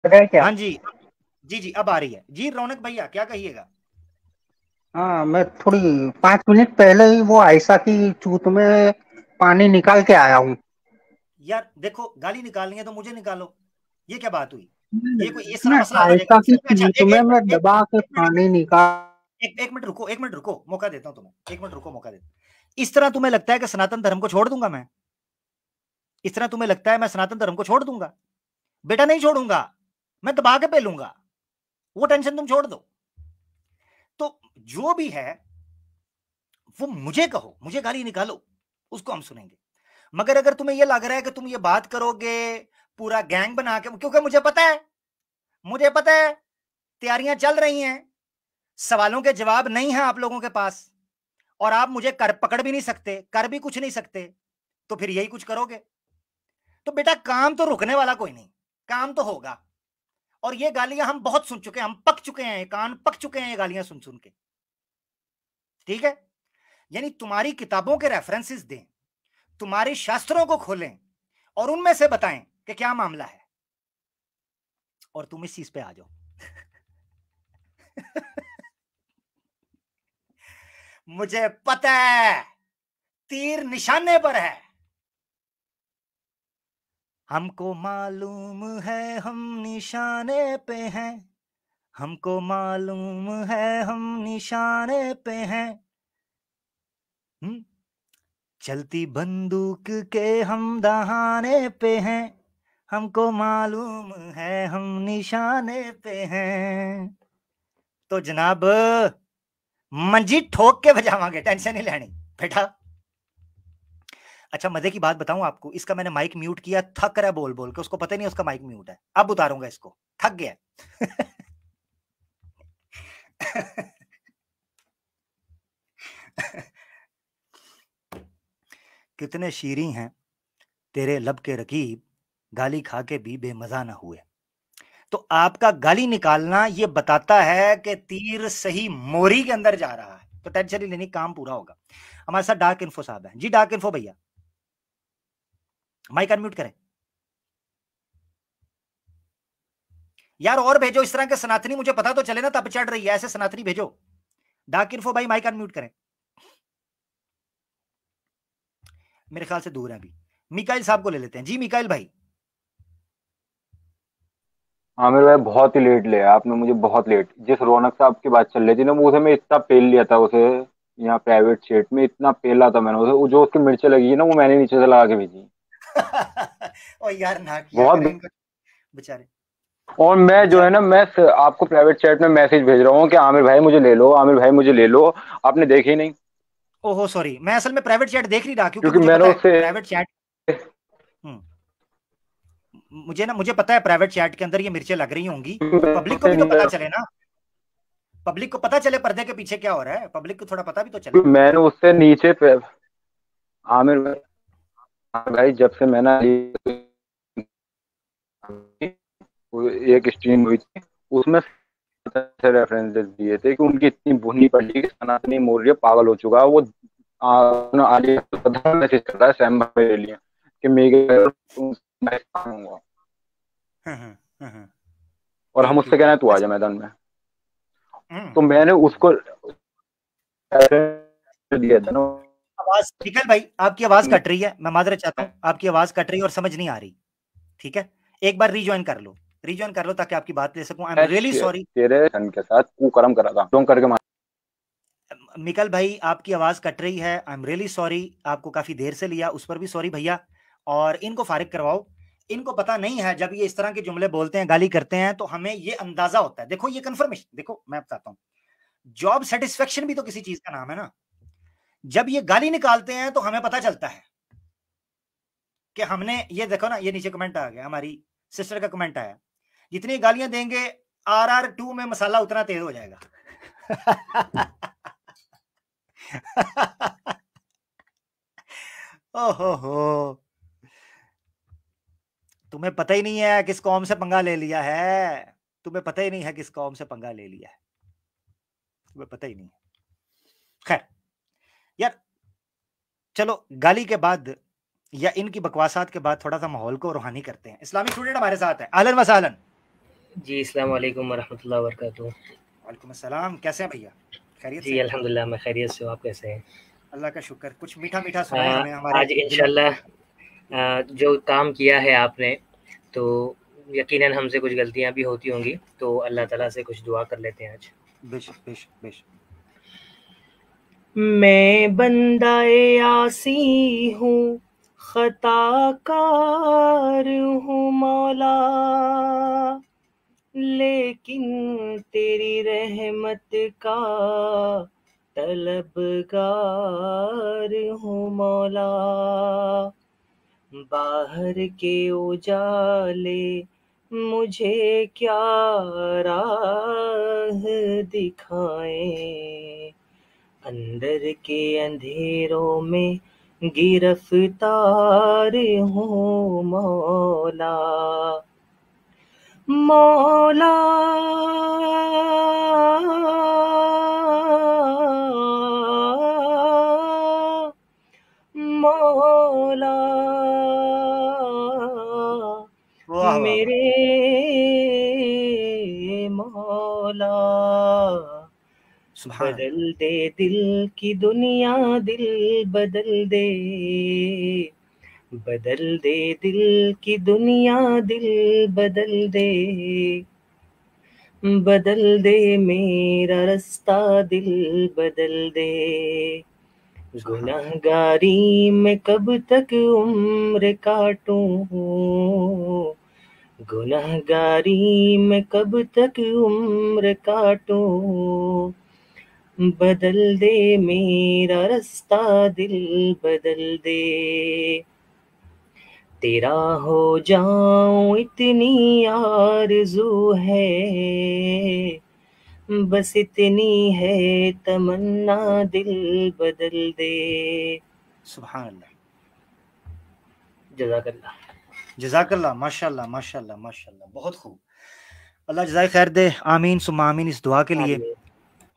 गए क्या? हाँ जी, जी जी अब आ रही है जी। रौनक भैया क्या कहिएगा? हाँ, मैं थोड़ी 5 मिनट पहले ही वो आयशा की चूत में पानी निकाल के आया हूँ। यार देखो, गाली निकालनी है तो मुझे निकालो, ये क्या बात हुई? ये कोई इस तरह मैं मसला हल हो जाएगा आयशा किसी की में? अच्छा, चूत एक में एक मैं मिनट एक दबा के एक मिनट पानी निकाल। एक मिनट रुको, एक मिनट रुको, मौका देता हूं तुम्हें, एक मिनट रुको, मौका देता हूं। इस तरह तुम्हें लगता है कि सनातन धर्म को छोड़ दूंगा मैं? इस तरह तुम्हें लगता है मैं सनातन धर्म को छोड़ दूंगा? बेटा नहीं छोड़ूंगा, मैं दबा के पेलूंगा, वो टेंशन तुम छोड़ दो। तो जो भी है वो मुझे कहो, मुझे गाली निकालो, उसको हम सुनेंगे। मगर अगर तुम्हें यह लग रहा है कि तुम ये बात करोगे पूरा गैंग बना के, क्योंकि मुझे पता है, मुझे पता है तैयारियां चल रही हैं, सवालों के जवाब नहीं है आप लोगों के पास, और आप मुझे कर पकड़ भी नहीं सकते, कर भी कुछ नहीं सकते, तो फिर यही कुछ करोगे। तो बेटा काम तो रुकने वाला कोई नहीं, काम तो होगा। और ये गालियां हम बहुत सुन चुके हैं, हम पक चुके हैं, कान पक चुके हैं ये गालियां सुन सुन के। ठीक है? यानी तुम्हारी किताबों के रेफरेंसेस दें, तुम्हारे शास्त्रों को खोलें और उनमें से बताएं कि क्या मामला है, और तुम इस चीज पे आ जाओ। मुझे पता है तीर निशाने पर है, हमको मालूम है हम निशाने पे हैं, हमको मालूम है हम निशाने पे हैं। चलती बंदूक के हम दहाने पे हैं, हमको मालूम है हम निशाने पे हैं। तो जनाब मंजी ठोक के बजावांगे, टेंशन नहीं लेनी बेटा। अच्छा मजे की बात बताऊं आपको, इसका मैंने माइक म्यूट किया, थक रहा है बोल बोल के, उसको पता नहीं उसका माइक म्यूट है, अब उतारूंगा इसको, थक गया। कितने शीरी हैं तेरे लब के रकीब, गाली खा के भी बेमजा ना हुए। तो आपका गाली निकालना ये बताता है कि तीर सही मोरी के अंदर जा रहा है, तो टेंशन नहीं लेनी, काम पूरा होगा। हमारे साथ डार्क इन्फो साहब हैं जी। डार्क इन्फो भैया माइक अनम्यूट करें यार, और भेजो इस तरह के सनातनी, मुझे पता तो चले ना तब चढ़ रही है, ऐसे सनातनी भेजो। डार्क इन्फो भाई माइक अनम्यूट करें, मेरे ख्याल से दूर है अभी। मिकाइल साहब को ले लेते हैं जी। मिकाइल भाई आमिर भाई बहुत ही लेट ले आपने मुझे, बहुत लेट। जिस रौनक साहब की बात चल रही थी ना, वो उसे मैं इतना पेल लिया था उसे। यहाँ प्राइवेट सेट में इतना पेला था मैंने उसे, वो जो उसकी मिर्चें लगी है ना, वो मैंने नीचे से लगा के भेजी। और यार ना किया करें बहुत। इनको बेचारे, और मैं जो है बेचारे। ना, आपको प्राइवेट चैट में मैसेज भेज रहा हूँ कि आमिर भाई मुझे ले लो, आमिर भाई मुझे ले लो। आपने देखी नहीं? ओहो सॉरी, मैं असल में प्राइवेट चैट देख नहीं रहा, क्योंकि क्योंकि मुझे मैंने पता है उससे प्राइवेट चैट। हम्म, मुझे पता है प्राइवेट चैट के अंदर ये मिर्चें लग रही होंगी, तो पब्लिक को भी तो पता चले ना, पब्लिक को पता चले पर्दे के पीछे क्या हो रहा है, पब्लिक को थोड़ा पता भी तो चले। मैंने उससे नीचे पे आमिर भाई, आमिर भाई जब से मैंने वो एक स्ट्रीम हुई थी, उसमें से रेफरेंसेस दिए थे कि उनकी इतनी भुनी पड़ी कि सनातनी मौर्य पागल हो चुका है। वो आज मैसेज कर रहा है सैम भाई के लिए कि मैं आऊंगा, हम्म, हम्म, हम्म, और हम ठीक उससे ठीक कहना है ठीक, तू आ अच्छा। जा मैदान में। हम्म। तो मैंने उसको दिया था ना। आवाज निकल भाई, आपकी आवाज कट रही है, मैं माजरत चाहता हूँ, आपकी आवाज कट रही है और समझ नहीं आ रही। ठीक है, एक बार रिज्वाइन कर लो, रिज्वाइन कर लो ताकि आपकी बात ले सकूं। I am really sorry. तेरे सन के साथ कुकर्म करा था, डोंग करके मार। मिकल भाई आपकी आवाज कट रही है, आई एम रियली सॉरी, आपको काफी देर से लिया, उस पर भी सॉरी भैया। और इनको फारिग करवाओ, इनको पता नहीं है जब ये इस तरह के जुमले बोलते हैं, गाली करते हैं, तो हमें ये अंदाजा होता है। देखो ये कंफर्मेशन, देखो मैं बताता हूँ, जॉब सेटिस्फेक्शन भी तो किसी चीज का नाम है ना। जब ये गाली निकालते हैं तो हमें पता चलता है कि हमने, ये देखो ना, ये नीचे कमेंट आ गया, हमारी सिस्टर का कमेंट आया, जितनी गालियां देंगे RR2 में मसाला उतना तेज हो जाएगा। ओहो हो, तुम्हें पता ही नहीं है किस कौम से पंगा ले लिया है, तुम्हें पता ही नहीं है किस कौम से पंगा ले लिया है, तुम्हें पता ही नहीं है। खैर यार, चलो गाली के बाद या इनकी बकवासात के बाद थोड़ा सा माहौल को रूहानी करते हैं। इस्लामिक स्टूडेंट हमारे साथ है, अहलन व सहलन। जी, अस्सलाम वालेकुम वरहमतुल्लाहि वबरकातुहू। वालेकुम अस्सलाम, कैसे हैं भैया? खैरियत जी से? अल्हम्दुलिल्लाह, मैं खैरियत से हूँ, आप कैसे हैं? अल्लाह का शुक्र। कुछ मीठा मीठा सुनाएं हमें, हमारे आज दिलों को। इंशाल्लाह जो काम किया है आपने, तो यकीनन हमसे कुछ गलतियाँ भी होती होंगी, तो अल्लाह ताला से कुछ दुआ कर लेते हैं आज। बेशक बेशक बेशक। मैं बंदाए आसी हूँ, खताकार हूँ मौला, लेकिन तेरी रहमत का तलबगार हूँ मौला। बाहर के उजाले मुझे क्या राह दिखाएं, अंदर के अंधेरों में गिरफ्तार हूँ मौला। मौला मौला वाह वाह वाह। मेरे मौला, सुभान अल्लाह। बदल दे दिल की दुनिया, दिल बदल दे, बदल दे दिल की दुनिया, दिल बदल दे, बदल दे मेरा रास्ता, दिल बदल दे। सुभान अल्लाह। गुनहगारी में कब तक उम्र काटूं, गुनहगारी में कब तक उम्र काटूं, बदल दे मेरा रास्ता, दिल बदल दे। तेरा हो जाऊं इतनी आरज़ू है, बस इतनी है तमन्ना, दिल बदल दे। सुभान अल्लाह। जज़ाकल्लाह। जज़ाकल्लाह। माशाल्लाह माशाल्लाह माशाल्लाह, बहुत खूब। अल्लाह जज़ाए खैर दे। आमीन सुम्मा आमीन इस दुआ के लिए, आमीन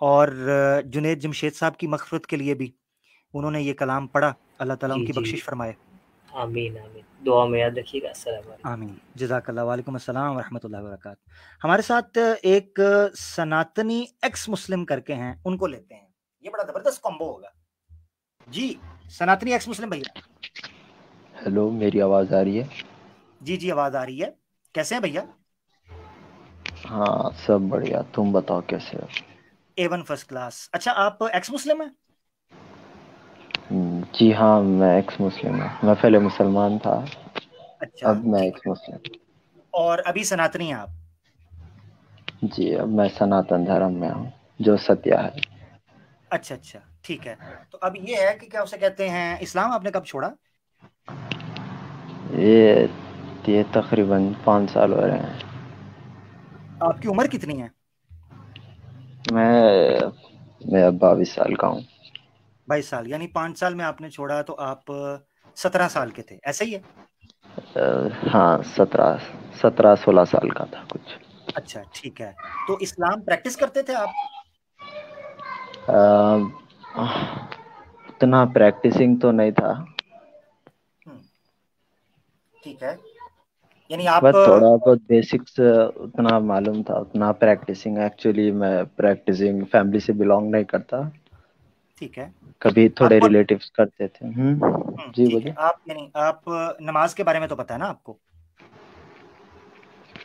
और जुनैद जमशेद साहब की मग़फ़िरत के लिए भी। उन्होंने ये कलाम पढ़ा, अल्लाह ताला जी उनकी जी, बख्शिश फरमाए। आमीन आमीन, दुआ में याद रखिएगा। अस्सलाम वालेकुम। आमीन। जज़ाकल्लाह। वालेकुम अस्सलाम वरहमतुल्लाहि वबरकातुहू। हमारे साथ एक सनातनी एक्स मुस्लिम करके हैं, उनको लेते हैं। ये बड़ा ज़बरदस्त कॉम्बो होगा। जी, सनातनी एक्स मुस्लिम भैया। हेलो, मेरी आवाज़ आ रही है? जी जी, आवाज़ आ रही है। कैसे हैं भैया? हाँ, सब बढ़िया। तुम बताओ कैसे हो? A1 first class. अच्छा, आप एक्स मुस्लिम हैं? जी हाँ, मैं एक्स मुस्लिम हूँ। मैं पहले मुसलमान था, अच्छा, अब मैं ठीक एक्स है। मुस्लिम। और अभी सनातनी हैं आप? जी, अब मैं सनातन धर्म में हूँ, जो सत्य है। अच्छा अच्छा, ठीक है। तो अब ये है कि क्या उसे कहते हैं, इस्लाम आपने कब छोड़ा? ये ये तकरीबन 5 साल हो रहे हैं। आपकी उम्र कितनी है? मैं अब 22 साल का हूँ। 22 साल, यानी 5 साल में आपने छोड़ा, तो आप 17 साल के थे, ऐसा ही है? हाँ, 17-16 साल का था कुछ। अच्छा, ठीक है। तो इस्लाम प्रैक्टिस करते थे आप? अ, उतना प्रैक्टिसिंग तो नहीं था, हम्म, ठीक है। यानी आप बस थोड़ा बहुत बेसिक्स उतना मालूम था, उतना प्रैक्टिसिंग। एक्चुअली मैं प्रैक्टिसिंग फैमिली से बिलोंग नहीं करता, ठीक है। कभी थोड़े आपको रिलेटिव्स करते थे। जी ठीक है। बोलिए। आप यानी आप नमाज के बारे में तो पता है ना आपको?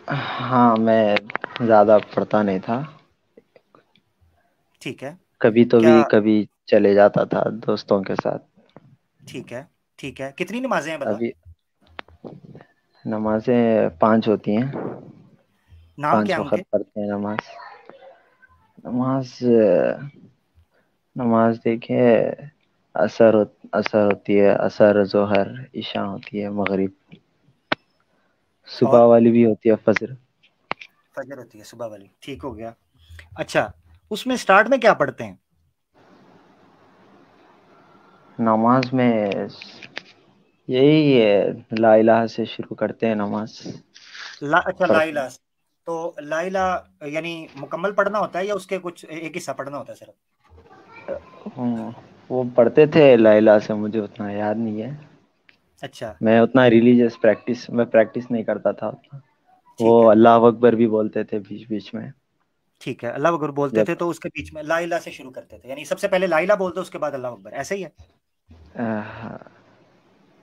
हाँ, मैं ज़्यादा पढ़ता नहीं था, ठीक है। कभी तो क्या? भी कभी चले जाता था दोस्तों के साथ। ठीक है। ठीक है, कितनी नमाजें हैं बता? अभी नमाजें 5 होती हैं, नाम क्या 5 है वक्त उनके? पढ़ते हैं नमाज। नमाज नमाज देखिए, असर होती है, असर, जोहर, ईशा होती है, मगरिब, सुबह और वाली भी होती है, फजर। फजर होती है, सुबह वाली, ठीक हो गया। अच्छा, उसमें स्टार्ट में क्या पढ़ते हैं? नमाज में यही है, ला इलाहा से शुरू करते हैं नमाज। अच्छा, ला पढ़ते इलाहा। तो ला इलाहा यानी मुकम्मल पढ़ना होता है, या उसके कुछ एक हिस्सा पढ़ना होता है सिर्फ? हैं। वो पढ़ते थे ला इलाहा से, मुझे उतना याद नहीं है। अच्छा मैं उतना रिलीजियस मैं प्रैक्टिस नहीं करता था उतना। वो ठीक है, अल्लाह अकबर भी बोलते थे बीच बीच में। ठीक है। अल्लाह अकबर बोलते जब थे तो उसके बीच में ला इलाहा से शुरू करते थे, यानी सबसे पहले ला इलाहा बोलते उसके बाद अल्लाह अकबर, ऐसा ही है?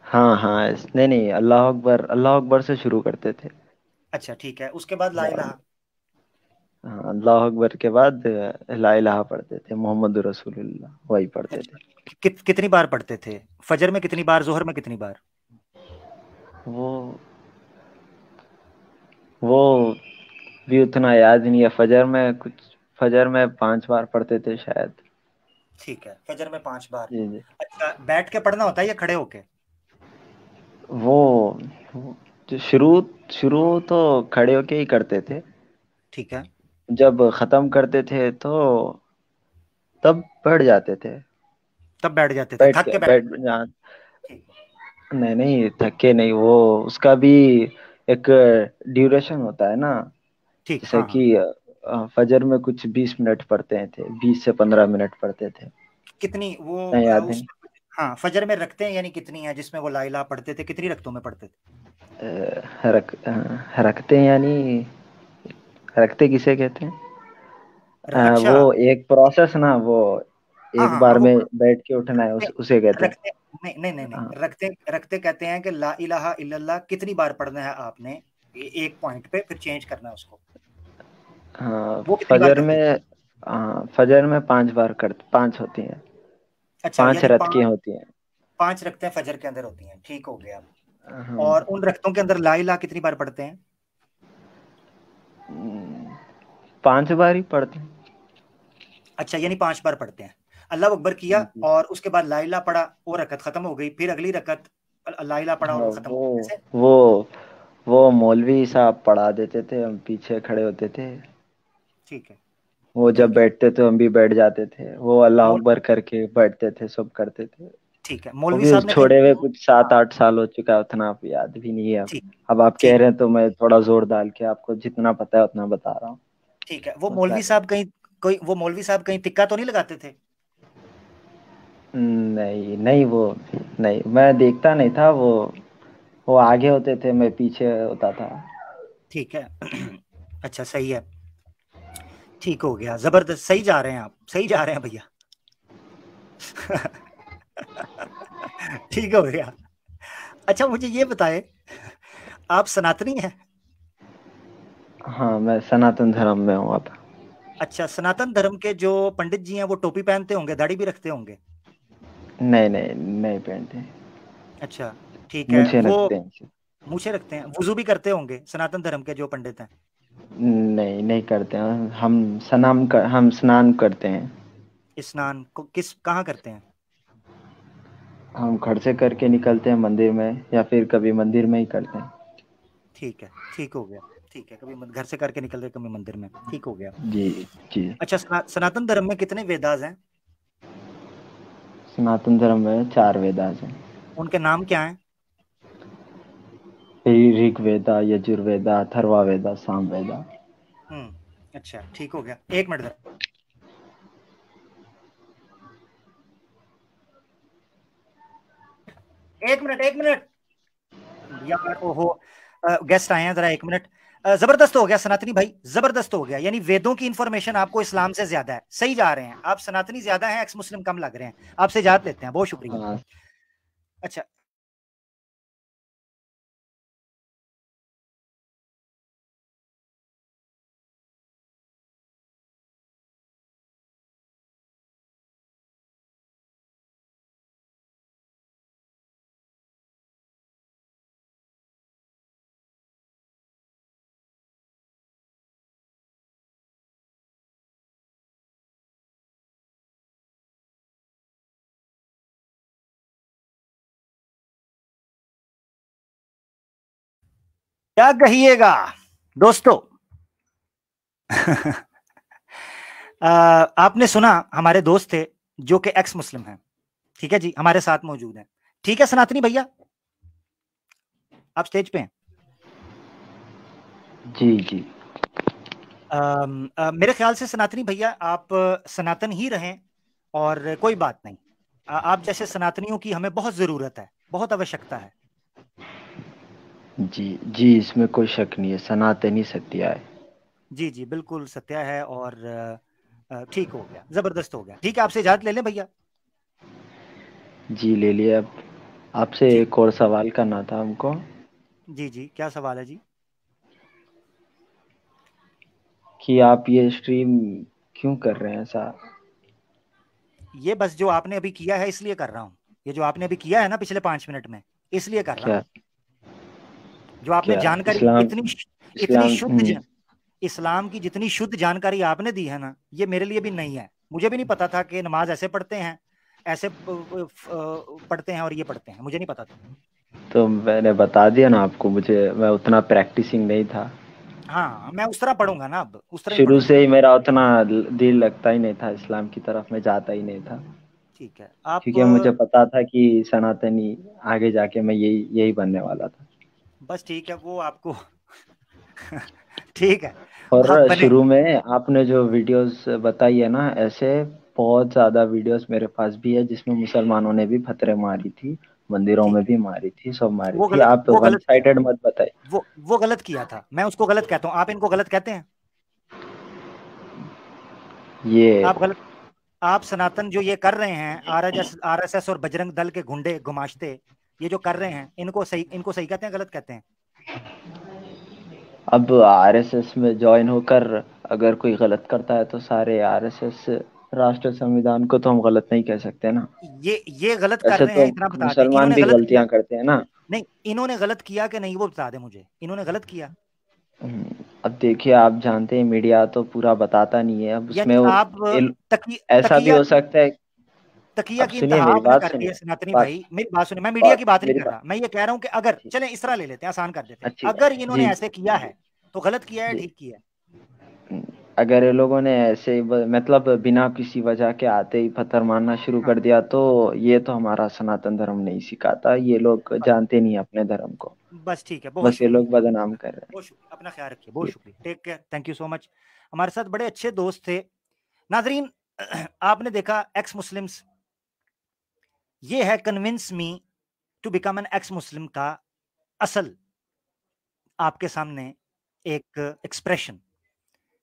हाँ हाँ, नहीं नहीं, अल्लाह अकबर से शुरू करते थे। अच्छा ठीक है, उसके बाद ला इलाहा। हाँ, अल्लाह अकबर के बाद ला इलाहा पढ़ते थे, मोहम्मद रसूलुल्लाह वही पढ़ते थे। अच्छा, कितनी बार पढ़ते थे? फजर में कितनी बार, जोहर में कितनी बार? वो वो भी उतना याद नहीं है। फजर में 5 बार पढ़ते थे शायद। ठीक है, फजर में 5 बार। जी जी। अच्छा, बैठ के पढ़ना होता है या खड़े होके? वो जो शुरू शुरू तो खड़े होके ही करते थे। ठीक है, जब खत्म करते थे तो तब बैठ जाते थे। तब बैठ जाते थे, थक के बैठ? बैठ जा। ठीक है, नहीं नहीं, थके नहीं। वो उसका भी एक ड्यूरेशन होता है ना। ठीक, जैसे हाँ हाँ। कि फजर में कुछ 20 मिनट पढ़ते थे, 20 से 15 मिनट पढ़ते थे। कितनी वो नहीं याद उस, नहीं। हाँ, फजर में रखते हैं यानी कितनी है जिसमें वो ला इलाहा पढ़ते थे, कितनी रकतों में पढ़ते थे? रखते हैं यानी, रखते किसे कहते हैं? अच्छा, वो एक प्रोसेस ना, वो हाँ एक हाँ हाँ, बार वो में बैठ के उठना है, रखते उसे कहते हैं। रखते नहीं नहीं नहीं नहीं, हाँ रखते रखते कहते हैं कि ला इलाहा इल्लल्लाह कितनी बार पढ़ना है आपने, एक पॉइंट पे फिर चेंज करना है उसको, हाँ। वो कितनी बार फजर करते में, थे? हाँ फजर में 5 बार करते, 5 होती हैं। अच्छा, 5 यानी रत्तियां पांच, होती हैं। 5 रखते हैं फजर के अंदर होती हैं, ठीक हो गया। हाँ। और उन रख्तों के अंदर ला इलाहा कितनी बार पढ़ते हैं? 5 बार ही पढ़ते हैं। अच्छा, यानी 5 बार पढ़ते हैं। अल्लाह अकबर किया जी। और उसके बाद ला इलाहा पढ़ा, वो रकत खत्म हो गई, फिर अगली रकत ला इलाहा पढ़ा और हाँ, वो खत्म हो गई, ऐसे? वो वो मौलवी साहब पढ़ा देते थे, हम पीछे खड़े होते थे। ठीक है, वो जब ठीक है। बैठते थे हम भी बैठ जाते थे, वो अल्लाह मौल अकबर करके बैठते थे, सब करते थे। ठीक है, वो मौलवी भी साहब ने कहीं, छोड़े हुए कुछ हाँ, 7-8 साल हो चुका है, उतना अब याद भी नहीं है अब। ठीक, अब आप कह ठीक, रहे हैं तो मैं थोड़ा जोर डाल के आपको जितना पता है उतना बता रहा हूँ। ठीक है। वो तो क्या मौलवी कर, साहब कहीं, कोई वो मौलवी साहब कहीं तिक्का तो नहीं लगाते थे? नहीं नहीं, वो नहीं, मैं देखता नहीं था। वो आगे होते थे, मैं पीछे होता था। ठीक है। अच्छा, सही है, ठीक हो गया, जबरदस्त, सही जा रहे हैं आप, सही जा रहे हैं भैया। ठीक हो गया। अच्छा, मुझे ये बताए, आप सनातनी हैं? हाँ, मैं सनातन धर्म में हूँ अब। अच्छा, सनातन धर्म के जो पंडित जी हैं वो टोपी पहनते होंगे, दाढ़ी भी रखते होंगे? नहीं नहीं नहीं पहनते। अच्छा, ठीक है। मुझे वो रखते हैं। मूछें रखते हैं, वुजू भी करते होंगे सनातन धर्म के जो पंडित हैं? नहीं नहीं करते हैं। हम स्नान करते हैं। स्नान को किस कहाँ करते हैं? हम घर से करके निकलते हैं मंदिर में, या फिर कभी मंदिर में ही करते हैं। ठीक है, ठीक हो गया, ठीक है, कभी घर से करके निकल रहे, कभी मंदिर में, ठीक हो गया। जी जी। अच्छा, सनातन धर्म में कितने वेदास हैं? सनातन धर्म में 4 वेदास हैं। उनके नाम क्या हैं? ऋग्वेदा, यजुर्वेदा, अथर्ववेदा, सामवेदा। अच्छा, ठीक हो गया, एक मिनट जरा, एक मिनट यार, ओहो, गेस्ट आए हैं, जरा एक मिनट। जबरदस्त हो गया सनातनी भाई, जबरदस्त हो गया, यानी वेदों की इंफॉर्मेशन आपको इस्लाम से ज्यादा है, सही जा रहे हैं आप, सनातनी ज्यादा हैं, एक्स मुस्लिम कम लग रहे हैं, आपसे इजाजत लेते हैं, बहुत शुक्रिया। हाँ। अच्छा, क्या कहिएगा दोस्तों? आपने सुना, हमारे दोस्त थे जो कि एक्स मुस्लिम हैं, ठीक है जी, हमारे साथ मौजूद हैं, ठीक है सनातनी भैया, आप स्टेज पे हैं। जी जी। मेरे ख्याल से सनातनी भैया आप सनातन ही रहें और कोई बात नहीं, आप जैसे सनातनियों की हमें बहुत जरूरत है, बहुत आवश्यकता है। जी जी, इसमें कोई शक नहीं है, सनातनी सत्या है। जी जी बिल्कुल सत्या है। और ठीक हो गया, जबरदस्त हो गया। ठीक है, आपसे इजाजत ले लें भैया। जी ले लिए। अब आपसे जी एक और सवाल करना था हमको जी जी, क्या सवाल है जी? कि आप ये स्ट्रीम क्यों कर रहे हैं ऐसा? ये बस जो आपने अभी किया है इसलिए कर रहा हूँ। ये जो आपने अभी किया है ना पिछले 5 मिनट में, इसलिए कर रहा क्या? हूँ। जो आपने क्या जानकारी इस्लाम? इतनी इस्लाम शुद्ध इस्लाम की जितनी शुद्ध जानकारी आपने दी है ना, ये मेरे लिए भी नहीं है। मुझे भी नहीं पता था कि नमाज ऐसे पढ़ते हैं, ऐसे पढ़ते हैं और ये पढ़ते हैं, मुझे नहीं पता था। तो मैंने बता दिया ना आपको, मुझे मैं उतना प्रैक्टिसिंग नहीं था। हाँ, मैं उस तरह पढ़ूंगा ना, अब उस तरह ही शुरू पढ़ूंगा। से ही मेरा उतना दिल लगता ही नहीं था इस्लाम की तरफ, मैं जाता ही नहीं था। ठीक है आप क्योंकि मुझे पता था कि सनातनी आगे जाके मैं यही यही बनने वाला था। बस ठीक है, वो आपको ठीक है, आप और बने। शुरू में आपने जो वीडियोस बताई है ना, ऐसे बहुत ज्यादा वीडियोस मेरे पास भी है जिसमें मुसलमानों ने भी फतरे मारी थी, मंदिरों ठीक में है, भी मारी थी, सब मारी थी। आप वो वन गलत किया। साइडेड मत बताइए। वो गलत किया था, मैं उसको गलत कहता हूँ, आप इनको गलत कहते हैं। ये आप गलत। आप सनातन जो ये कर रहे हैं, आरएसएस और बजरंग दल के गुंडे गुमाश्ते, ये जो कर रहे हैं, इनको सही कहते हैं, गलत कहते हैं? अब आरएसएस में ज्वाइन होकर अगर कोई गलत करता है तो सारे आरएसएस राष्ट्र संविधान को तो हम गलत नहीं कह सकते ना। ये गलत कर ऐसे रहे तो हैं, इतना बता दें, मुसलमान इन्होंने भी गलत किया। गलतियां करते हैं ना। नहीं, इन्होंने गलत किया कि नहीं वो बता दें मुझे, इन्होंने गलत किया। अब देखिए, आप जानते हैं मीडिया तो पूरा बताता नहीं है, अब यानी उसमें वो आप ऐसा भी तकिया हो सकता है। तकिया अब की सुनिए, इंतहा मेरी आपने बात कर दी है सुनिए। सनातनी बात भाई, मेरी बात सुनिए। मैं मीडिया की बात बात नहीं मेरी कर बात रहा, मैं ये कह रहा हूं कि अगर चलें इस तरह ले लेते हैं, आसान कर देते हैं, अच्छी अगर इन्होंने जी ऐसे किया है तो गलत किया है, जी। ठीक किया है? अगर ये लोगों ने ऐसे मतलब बिना किसी वजह के आते ही पत्थर मारना शुरू हाँ, कर दिया तो ये तो हमारा सनातन धर्म नहीं सिखाता, ये लोग बस जानते नहीं अपने धर्म को। बस ठीक है, बहुत बस ये शुक्रिया। लोग बदनाम कर रहे बहुत शुक्रिया, अपना ख्याल रखिए, बहुत हैं। शुक्रिया, take care, thank you so much. हमारे साथ बड़े अच्छे दोस्त थे नाजरीन। आपने देखा एक्स मुस्लिम्स, ये है convince me to become an ex Muslim का असल आपके सामने एक एक्सप्रेशन,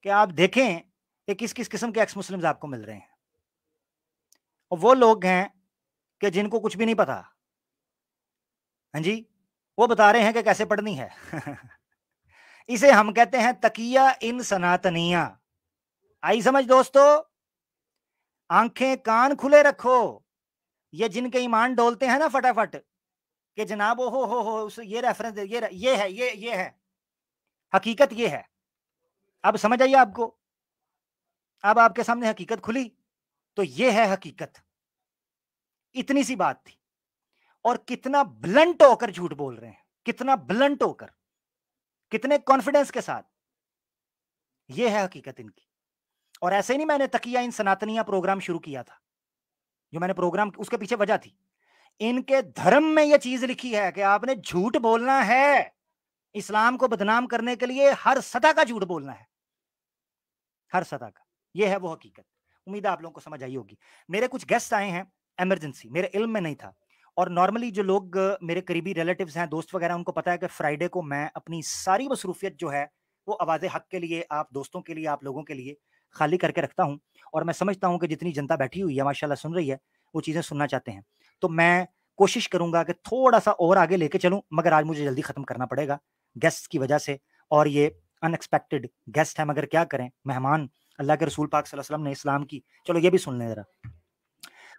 कि आप देखें कि किस किस किस्म के एक्स मुस्लिम्स आपको मिल रहे हैं। और वो लोग हैं कि जिनको कुछ भी नहीं पता, हाँ जी, वो बता रहे हैं कि कैसे पढ़नी है। इसे हम कहते हैं तकिया इन सनातनिया। आई समझ दोस्तों? आंखें कान खुले रखो। ये जिनके ईमान डोलते हैं ना फटाफट, कि जनाब ओ हो उस ये रेफरेंस ये है, ये है, हकीकत ये है। अब समझ आइए आपको, अब आपके सामने हकीकत खुली, तो ये है हकीकत। इतनी सी बात थी। और कितना ब्लंट होकर झूठ बोल रहे हैं, कितना ब्लंट होकर, कितने कॉन्फिडेंस के साथ। ये है हकीकत इनकी। और ऐसे ही नहीं मैंने तकिया इन सनातनिया प्रोग्राम शुरू किया था। जो मैंने प्रोग्राम, उसके पीछे वजह थी, इनके धर्म में यह चीज लिखी है कि आपने झूठ बोलना है। इस्लाम को बदनाम करने के लिए हर सतह का झूठ बोलना है, हर सतह का। यह है वो हकीकत। उम्मीद है आप लोगों को समझ आई होगी। मेरे कुछ गेस्ट आए हैं इमरजेंसी, मेरे इल्म में नहीं था। और नॉर्मली जो लोग मेरे करीबी रिलेटिव्स हैं, दोस्त वगैरह, उनको पता है कि फ्राइडे को मैं अपनी सारी मसरूफियत जो है वो आवाज़ हक के लिए, आप दोस्तों के लिए, आप लोगों के लिए खाली करके रखता हूं। और मैं समझता हूं कि जितनी जनता बैठी हुई है माशाल्लाह सुन रही है, वो चीज़ें सुनना चाहते हैं। तो मैं कोशिश करूंगा कि थोड़ा सा और आगे लेके चलूं, मगर आज मुझे जल्दी खत्म करना पड़ेगा गेस्ट की वजह से। और ये अनएक्सपेक्टेड गेस्ट है, मगर क्या करें, मेहमान। अल्लाह के रसूल पाक सल्लल्लाहु अलैहि वसल्लम ने इस्लाम की, चलो ये भी सुन लें जरा।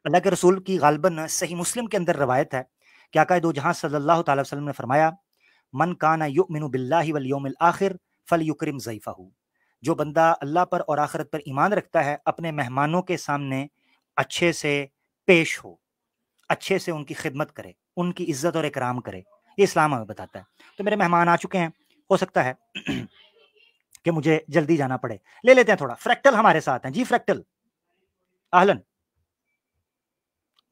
अल्लाह के रसूल की गालबन सही मुस्लिम के अंदर रवायत है कि आका दो जहां सल्लल्लाहु अलैहि वसल्लम ने फरमाया, मन काना युमिनु बिल्लाहि वल यौमिल आखिर फलयुकरिम ज़ैफ़हू। जो बंदा अल्लाह पर और आखिरत पर ईमान रखता है, अपने मेहमानों के सामने अच्छे से पेश हो, अच्छे से उनकी खिदमत करे, उनकी इज्जत और इकराम करे। ये इस्लाम हमें बताता है। तो मेरे मेहमान आ चुके हैं, हो सकता है कि मुझे जल्दी जाना पड़े। ले लेते हैं थोड़ा। फ्रैक्टल हमारे साथ हैं जी। फ्रैक्टल, आहलन,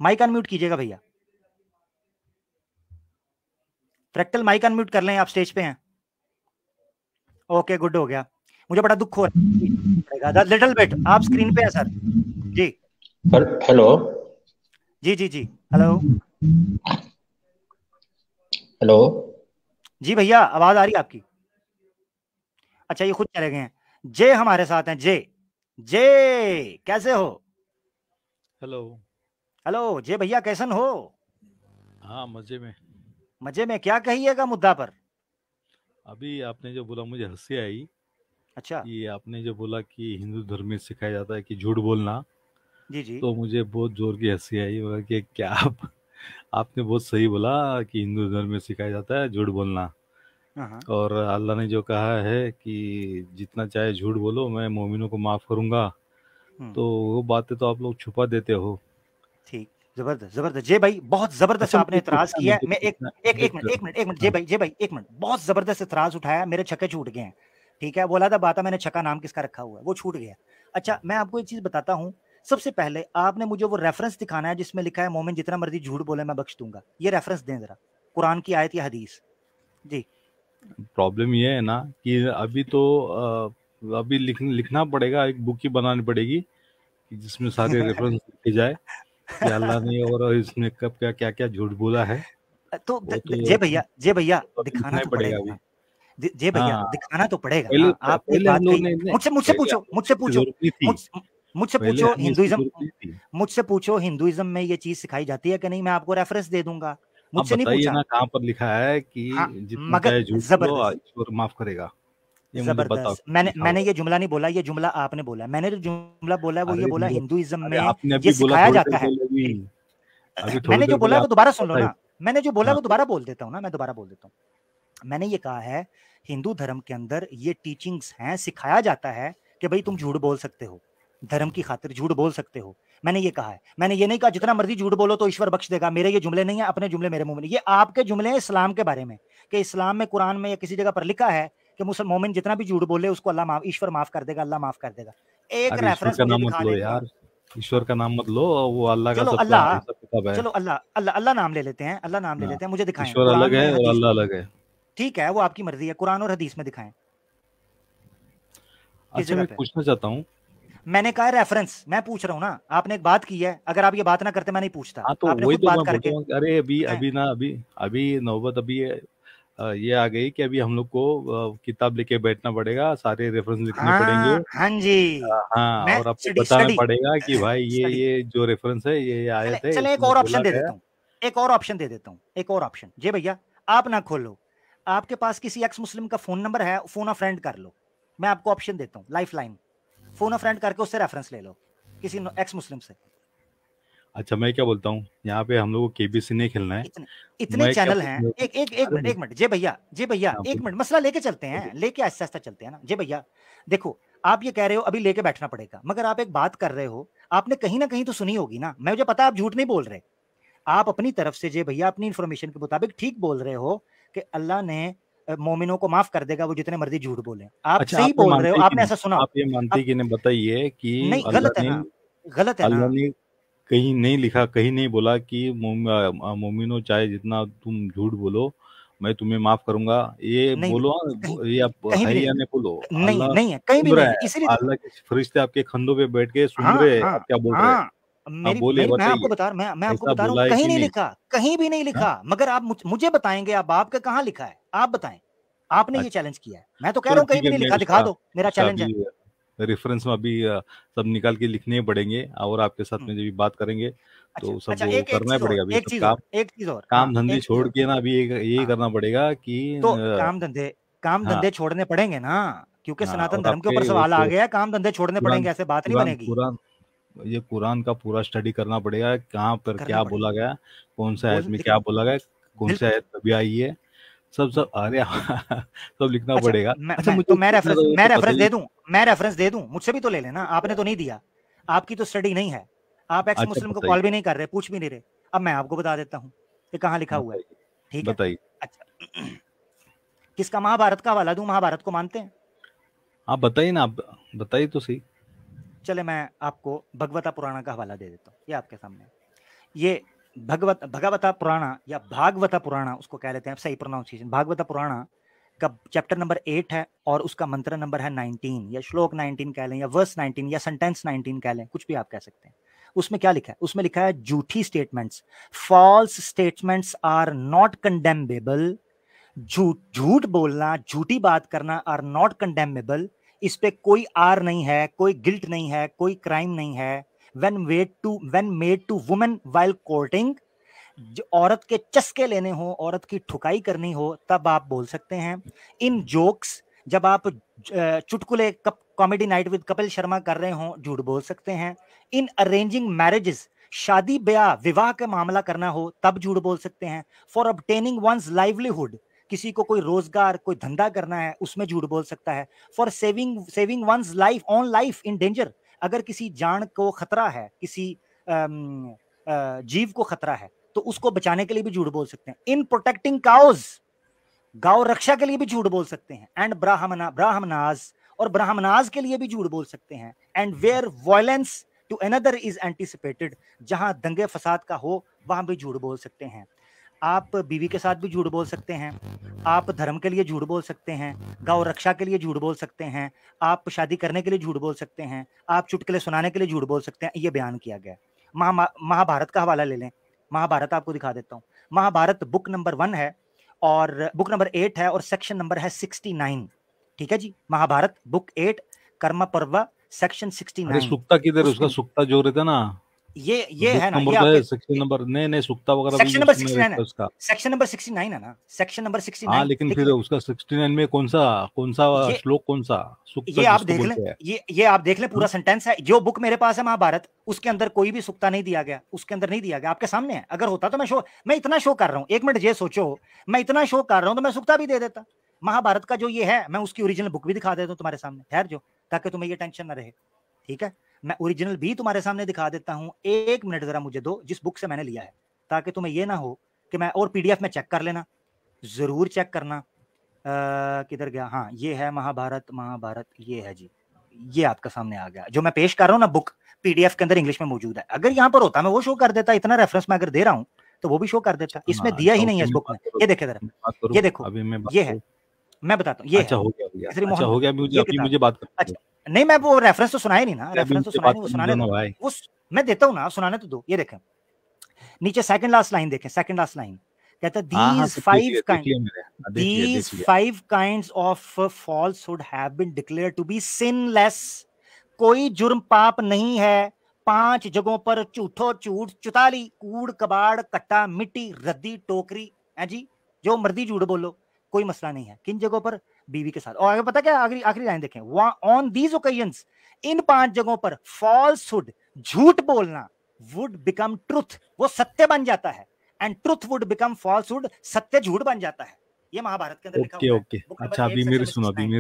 माइक अनम्यूट कीजिएगा भैया। फ्रैक्टल माइक अनम्यूट कर लें, आप स्टेज पे हैं। ओके, गुड हो गया। मुझे बड़ा दुख हो रहा है, लिटिल बिट। आप स्क्रीन पे हैं सर जी। हेलो। जी जी जी, हेलो। हेलो। जी भैया, आवाज आ रही है आपकी? अच्छा, ये खुद चले गए हैं। जे हमारे साथ हैं, जे कैसे हो? हेलो। हेलो जे भैया, कैसन हो? हाँ, मजे में। मजे में? क्या कहिएगा मुद्दा पर? अभी आपने जो बोला मुझे हंसी आई अच्छा। कि आपने जो बोला कि हिंदू धर्म में सिखाया जाता है कि झूठ बोलना, जी जी। तो मुझे बहुत जोर की हंसी आई। मगर कि क्या आपने बहुत सही बोला कि हिंदू धर्म में सिखाया जाता है झूठ बोलना। हाँ। और अल्लाह ने जो कहा है कि जितना चाहे झूठ बोलो, मैं मोमिनों को माफ़ करूंगा, तो वो बातें तो आप लोग छुपा देते हो। ठीक, जबरदस्त जबरदस्त जे भाई, बहुत जबरदस्त अच्छा, आपने इतराज किया है। मैं एक मिनट जे हाँ, भाई, एक मिनट, बहुत जबरदस्त इतराज उठाया। मेरे छक्के छूट गए हैं। ठीक है, बोला था बाता मैंने छक्का नाम किसका रखा हुआ है, वो छूट गया। अच्छा, मैं आपको एक चीज बताता हूँ। सबसे पहले आपने मुझे वो रेफरेंस दिखाना है जिसमें लिखा है मोमिन जितना मर्जी झूठ बोले मैं बख्श दूंगा। ये रेफरेंस दें जरा, कुरान की आयत या हदीस। जी। प्रॉब्लम ये है ना कि अभी तो अभी लिखना पड़ेगा, एक बुक ही बनानी पड़ेगी कि जिसमें सारे रेफरेंस लिखे जाए कि अल्लाह ने और इसने कब क्या क्या क्या झूठ बोला है। तो वो तो जे भैया तो अभी दिखाना लिखना ही तो पड़ेगा पड़ेगा अभी। ना। जे भैया हाँ, दिखाना तो पड़ेगा ना। पहले आपने एक पहले बात हम लोग कही। ने मुझसे पहले पूछो, हमें इसकी जरूरत नहीं थी। मुझसे पहले पूछो हमें इसकी हिंदुइज्म, जरूरत नहीं थी। मुझसे पूछो हिंदुइज्म में ये चीज सिखाई जाती है कि नहीं, मैं आपको रेफरेंस दे दूंगा। आप मुझसे नहीं बताइए पूछा। ना कहाँ पर लिखा है हाँ, कि जितना मगर चाहे झूठ बोलो जबरदस्त ईश्वर माफ करेगा। ये मुझे बताओ जबरदस्त। कहाँ लिखा मैंने हुआ है। ये जुमला नहीं बोला, ये जुमला आपने बोला। मैंने जो जुमला बोला है वो ये अरे बोला मेरे हिंदुइज्म अरे में आपने ये अभी बोला सिखाया थोड़ी देर जाता है। पहले अभी। अभी थोड़ी मैंने देर जो पहले बोला है वो आपने दोबारा सुन लो बोला था। ना। मैंने जो बोला है हाँ, वो दोबारा बोल देता हूँ ना, मैं दोबारा बोल देता हूँ। मैंने ये कहा है हिंदू धर्म के अंदर ये टीचिंग्स हैं, सिखाया जाता है कि भाई तुम झूठ बोल सकते हो, धर्म की खातिर झूठ बोल सकते हो। मैंने ये कहा है। मैंने ये नहीं कहा जितना मर्जी झूठ बोलो तो ईश्वर बख्श देगा। मेरे ये जुमले नहीं है, अपने जुमले मेरे मुंह में नहीं। ये आपके जुमले हैं इस्लाम के बारे में, कि इस्लाम में कुरान में या किसी जगह पर लिखा है कि मुसलमान मोमिन जितना भी झूठ बोले उसको अल्लाह माफ, ईश्वर माफ कर देगा, अल्लाह माफ कर देगा। एक अरे ईश्वर रेफरेंस का मुझे नाम मत दिखा लो देने का। यार। ईश्वर का नाम मत लो, वो अल्लाह का चलो सबका अल्लाह, हिसाब किताब है। चलो अल्लाह अल्लाह अल्लाह नाम ले लेते हैं, अल्लाह नाम ले हाँ, लेते हैं। मुझे दिखाएं ईश्वर कुरान अलग है में, और हदीस। अल्लाह अलग है। ठीक है, वो आपकी मर्जी है, कुरान और हदीस में दिखाएं किस अच्छा, जगह मैं पे। पूछना चाहता हूँ। मैंने कहा रेफरेंस, मैं पूछ रहा हूं ना। आपने एक बात की है, अगर आप ये बात ना करते मैं नहीं पूछता। हाँ, तो आपने वही खुद तो बात मैं बोलता करके हूँ कि अरे अभी दिखाएं। अभी ना अभी अभी नौबत अभी ये आ गई कि अभी हम लोग को किताब लेके बैठना पड़ेगा, सारे रेफरेंस लिखने पड़ेंगे। हाँ हाँ जी। हाँ, मैं और आपको स्टडी बताना स्टडी पड़ेगा कि भाई स्टडी ये जो रेफरेंस है ये चले आयत है, चले, एक इसमें और बोला ऑप्शन दे गया। देता हूँ। एक और ऑप्शन दे देता हूँ, एक और ऑप्शन। जी भैया, आप ना खोलो। आपके पास किसी एक्स मुस्लिम का फोन नंबर है, फोन अ फ्रेंड कर लो। मैं आपको ऑप्शन देता हूँ, लाइफ लाइन। फोन अ फ्रेंड करके उससे रेफरेंस ले लो, किसी एक्स मुस्लिम से। अच्छा, मैं क्या बोलता हूँ, यहाँ पे हम लोग को केबीसी नहीं खेलना है। इतने इतने मैं क्या चैनल हैं। पूछना चाहता एक एक एक हूँ, मिनट, एक मिनट, जे भैया हाँ, एक बोलिए मिनट, मसला लेके चलते हैं, बोलिए। लेके आहिस्ता आहिस्ता चलते हैं ना। जे भैया देखो, आप ये कह रहे हो अभी लेके बैठना पड़ेगा, मगर आप एक बात कर रहे हो, आपने कहीं ना कहीं तो सुनी होगी ना। मुझे पता है आप झूठ नहीं बोल रहे। आप अपनी तरफ से जे भैया अपनी इंफॉर्मेशन के मुताबिक ठीक बोल रहे हो कि अल्लाह ने मोमिनों को माफ कर देगा वो जितने मर्जी झूठ बोले। आप अच्छा, सही आप ये बोल रहे हो, मानते कि आपने नहीं, ऐसा सुना। आप ये मानते आप कि नहीं, बताइए कि नहीं, अल्लाह गलत है ने ना, गलत है ना। अल्लाह ने कहीं नहीं लिखा, कहीं नहीं बोला कि मोमिनो चाहे जितना तुम झूठ बोलो मैं तुम्हें माफ करूंगा। ये नहीं बोलो, कहीं, ये आप कहीं भी है नहीं या है। नहीं बोलो। नहीं अल्लाह नहीं है, कहीं भी सुन रहा नहीं है, है। इसीलिए तो। अल्लाह के फरिश्ते आपके कंधों पे बैठ के सुन हाँ रहे हैं आप हाँ क्या बोल रहे हैं। हाँ। आप मेरी बोलिए, मेरी मैं आपको बताइए, बता मैं आपको ऐसा बता रहा हूँ, बोला है कहीं कि नहीं नहीं? लिखा, कहीं भी नहीं हाँ, लिखा। मगर आप मुझे बताएंगे अब आपके कहाँ लिखा है, आप बताएं। आपने ये अच्छा, चैलेंज किया है, मैं तो कह रहा चलो हूँ कहीं ठीक भी है, नहीं मैं लिखा, दिखा उसका दो, मेरा उसका चैलेंज है। अभी रेफरेंस में अभी सब निकाल के लिखने ही पड़ेंगे, और आपके साथ में जब भी बात करेंगे अच्छा तो सब अच्छा, वो एक एक करना ही चीज और, पड़ेगा। अभी एक सब चीज काम और, एक चीज और, हाँ काम धंधे एक चीज छोड़ और। के ना अभी यही हाँ, करना पड़ेगा कि तो काम हाँ, धंधे छोड़ने पड़ेंगे ना, क्योंकि हाँ, सनातन और धर्म के आपके ऊपर वो सवाल आ गया है। काम धंधे छोड़ने कुरान पड़ेंगे, ऐसे बात नहीं कुरान बनेगी। कुरान ये कुरान का पूरा स्टडी करना पड़ेगा, कहाँ पर करना क्या पड़ेगा। बोला गया, कौन सा आयत बोल में लिख, क्या बोला गया, कौन सा बिल्कुल। आयत कभी आई है, सब सब अरे सब लिखना अच्छा, पड़ेगा। मैं अच्छा, मैं मुझे तो एक पूछना था, वो मैं तो रेफरेंस बताइए। दे दूं, मुझसे भी तो ले लेना। आपने तो नहीं दिया, आपकी तो स्टडी नहीं है। आप एक्स अच्छा, मुस्लिम को बताइए कॉल भी नहीं कर रहे, पूछ भी नहीं रहे। अब मैं आपको बता देता हूँ कि कहाँ लिखा हुआ है। बताइए ठीक है। बताइए। अच्छा, किसका, महाभारत का हवाला दूं? महाभारत को मानते हैं? आप बताइए ना, आप बताइए तो सही। चले मैं आपको भगवता पुराण का हवाला दे देता हूँ, ये आपके सामने। ये भगवता पुराण या भागवता पुराण उसको कह लेते हैं, सही प्रोनाउंसिएशन। भागवता पुराण का चैप्टर नंबर 8 है और उसका मंत्र नंबर है 19, या श्लोक 19 कह लें, या वर्स 19, या सेंटेंस 19 कह लें, कुछ भी आप कह सकते हैं। उसमें क्या लिखा है? उसमें लिखा है झूठी statements, false statements are not condemnable झूठ बोलना, झूठी बात करना आर नॉट कंडेमेबल। इस पे कोई आर नहीं है, कोई गिल्ट नहीं है, कोई क्राइम नहीं है। When made to women while courting, औरत के चस्के लेने हो, औरत की ठुकाई करनी हो, तब आप बोल सकते हैं। इन जोक्स, जब आप चुटकुले comedy night with Kapil Sharma कर रहे हो, झूठ बोल सकते हैं। इन अरेंजिंग मैरिजेस, शादी ब्याह विवाह का मामला करना हो, तब झूठ बोल सकते हैं। फॉर ऑब्टेनिंग वंस लाइवलीहुड, किसी को कोई रोजगार, कोई धंधा करना है, उसमें झूठ बोल सकता है। For saving one's life on life in danger, अगर किसी जान को खतरा है, किसी जीव को खतरा है, तो उसको बचाने के लिए भी झूठ बोल सकते हैं। इन प्रोटेक्टिंग काउज, गौ रक्षा के लिए भी झूठ बोल सकते हैं। एंड ब्राह्मणाज, और ब्राह्मणाज के लिए भी झूठ बोल सकते हैं। And where violence to another is anticipated, जहां दंगे फसाद का हो वहां भी झूठ बोल सकते हैं। आप बीवी के साथ भी झूठ बोल सकते हैं, आप धर्म के लिए झूठ बोल सकते हैं, गौ रक्षा के लिए झूठ बोल सकते हैं, आप शादी करने के लिए झूठ बोल सकते हैं, आप चुटकुले सुनाने के लिए झूठ बोल सकते हैं। ये बयान किया गया। महाभारत का हवाला ले लें, महाभारत आपको दिखा देता हूं। महाभारत बुक नंबर 1 है और बुक नंबर 8 है और सेक्शन नंबर है 69। ठीक है जी, महाभारत बुक 8 कर्म पर्व सेक्शन 69। सुक्ता किधर, उसका सुक्ता जो रहता ना, ये है ना, ये आपके सेक्शन नंबर नहीं सुक्ता वगैरह सेक्शन नंबर 69 है उसका, सेक्शन नंबर 69 है ना, सेक्शन नंबर 69। हाँ, लेकिन फिर उसका 69 में कौन सा श्लोक, कौन सा सुक्ता, ये आप देख लें, ये आप देख लें, पूरा सेंटेंस है। जो बुक मेरे पास है महाभारत, उसके अंदर कोई भी सुक्ता नहीं दिया गया, उसके अंदर नहीं दिया गया। आपके सामने है, अगर होता तो मैं इतना शो कर रहा हूँ, एक मिनट ये सोचो, मैं इतना शो कर रहा हूँ तो मैं सुक्ता भी दे देता। महाभारत का जो ये है, मैं उसकी ओरिजिनल बुक भी दिखा देता हूँ तुम्हारे सामने, ठहर जो, ताकि तुम्हें ये टेंशन ना रहे। ठीक है, मैं ओरिजिनल भी तुम्हारे सामने दिखा देता हूं। एक मिनट जरा मुझे दो, जिस बुक से मैंने लिया है, ताकि तुम्हें ये ना हो कि मैं, और पीडीएफ में चेक कर लेना, जरूर चेक करना। किधर गया, हाँ ये है महाभारत, ये है जी, ये आपका सामने आ गया। जो मैं पेश कर रहा हूँ ना, बुक पीडीएफ के अंदर इंग्लिश में मौजूद है। अगर यहाँ पर होता मैं वो शो कर देता, इतना रेफरेंस मैं अगर दे रहा हूँ तो वो भी शो कर देता। इसमें दिया ही नहीं है इस बुक में। ये देखे जरा, ये देखो, ये है, मैं बताता हूँ, ये अच्छा हो गया, मुझे बात करना। अच्छा नहीं, मैं वो रेफरेंस तो सुनाया नहीं ना, रेफरेंस तो सुनाया नहीं, वो सुनाने दो, वो मैं देता हूँ ना, सुनाने तो दो। ये देखें नीचे सेकंड लास्ट लाइन देखें, सेकंड लास्ट लाइन कहता है these 5 kinds of falsehood have been declared to be sinless। कोई जुर्म पाप नहीं है 5 जगहों पर, झूठो झूठ, चुताली, कूड़ कबाड़, कट्टा, मिट्टी, रद्दी, टोकरी है जी, जो मर्जी झूठ बोलो, कोई मसला नहीं है। किन जगहों पर? बीवी के साथ। और आगे पता क्या, आखिरी लाइन देखें, ऑन दीज ओकेजन्स, इन 5 जगहों पर फॉल्सहुड, झूठ बोलना, वुड बिकम ट्रुथ, वो सत्य बन जाता है, and truth would become falsehood, सत्य झूठ बन जाता है। ये महाभारत के अंदर लिखा हुआ है। ओके, अच्छा अभी मेरी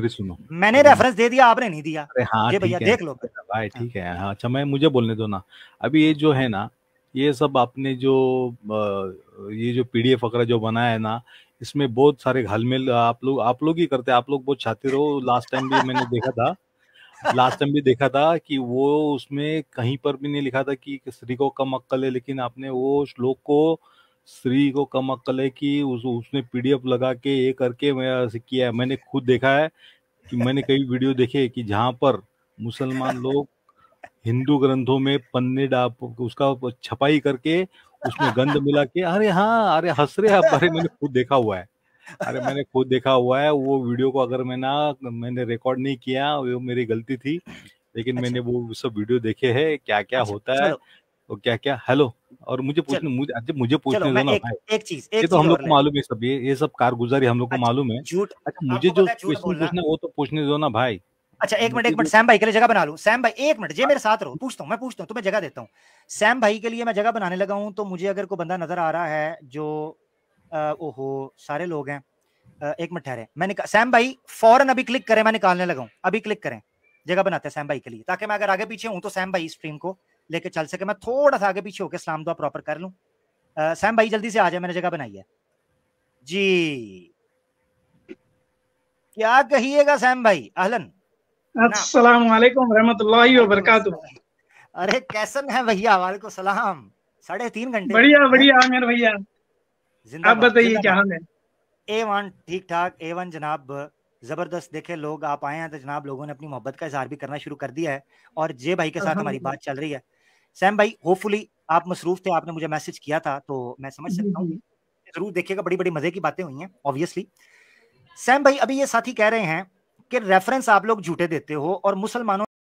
सुनो, मैंने रेफरेंस दे दिया, आपने नहीं दिया। हाँ, ये भैया देख लो भाई, ठीक है। हाँ, अच्छा मैं मुझे बोलने दो ना। अभी ये जो है ना, ये सब आपने जो ये जो पीडीएफ वगैरह जो बनाया है ना, इसमें बहुत सारे घालमेल आप लोग ही करते हैं। आप लोग बहुत छातिर हो। लास्ट टाइम भी मैंने देखा था कि वो उसमें कहीं पर भी नहीं लिखा था कि स्त्री को कम अक्ल है, लेकिन आपने वो श्लोक को स्त्री को कम अक्ल है कि उसने पीडीएफ लगा के ये करके मैं किया है। मैंने खुद देखा है कि मैंने कई वीडियो देखे कि जहां पर मुसलमान लोग हिंदू ग्रंथों में पन्ने उसका छपाई करके उसमें गंध मिला के, अरे हंस रहे आप, अरे मैंने खुद देखा हुआ है। वो वीडियो को अगर मैंने रिकॉर्ड नहीं किया, वो मेरी गलती थी, लेकिन अच्छा। मैंने वो सब वीडियो देखे हैं, क्या होता है वो क्या। हेलो, और मुझे पूछने दो ना भाई, एक चीज ये तो हम लोग को मालूम है सब, ये सब कारगुजारी हम लोग को मालूम है। अच्छा, मुझे जो क्वेश्चन पूछना है वो तो पूछने दो ना भाई। अच्छा एक मिनट सैम भाई के लिए जगह बना लूं। सैम भाई एक मिनट, ये मेरे साथ रहो, मैं पूछता हूँ, तुम्हें जगह देता हूँ। सैम भाई के लिए मैं जगह बनाने लगा हूँ, तो मुझे अगर कोई बंदा नजर आ रहा है जो ओहो सारे लोग हैं, एक मिनट ठहरे, मैंने सैम भाई फौरन अभी क्लिक करें, मैं निकालने लगा हूँ, अभी क्लिक करें, जगह बनाते हैं सैम भाई के लिए, ताकि मैं अगर आगे पीछे हूँ तो सैम भाई स्ट्रीम को लेके चल सके, मैं थोड़ा सा आगे पीछे होकर सलाम दुआ प्रॉपर कर लूँ। सैम भाई जल्दी से आ जाए, मैंने जगह बनाई है जी। क्या कहिएगा सैम भाई? अहलन, अस्सलाम वालेकुम रहमतुल्लाहि व बरकातुहू। अरे कैसन है भैया? वालेकुम सलाम। 3.5 घंटे बढ़िया आमिर भैया, आप बताइए क्या हाल है? A1 ठीक ठाक, A1 जनाब, जबरदस्त। देखे लोग आप आए हैं तो जनाब लोगों ने अपनी मोहब्बत का इजहार भी करना शुरू कर दिया है, और जे भाई के साथ हमारी बात चल रही है। सैम भाई होपफुली आप मसरूफ थे, आपने मुझे मैसेज किया था तो मैं समझ सकता हूँ। जरूर देखिएगा, बड़ी बड़ी मजे की बातें हुई हैं ऑब्वियसली। सैम भाई, अभी ये साथी कह रहे हैं कि रेफरेंस आप लोग झूठे देते हो और मुसलमानों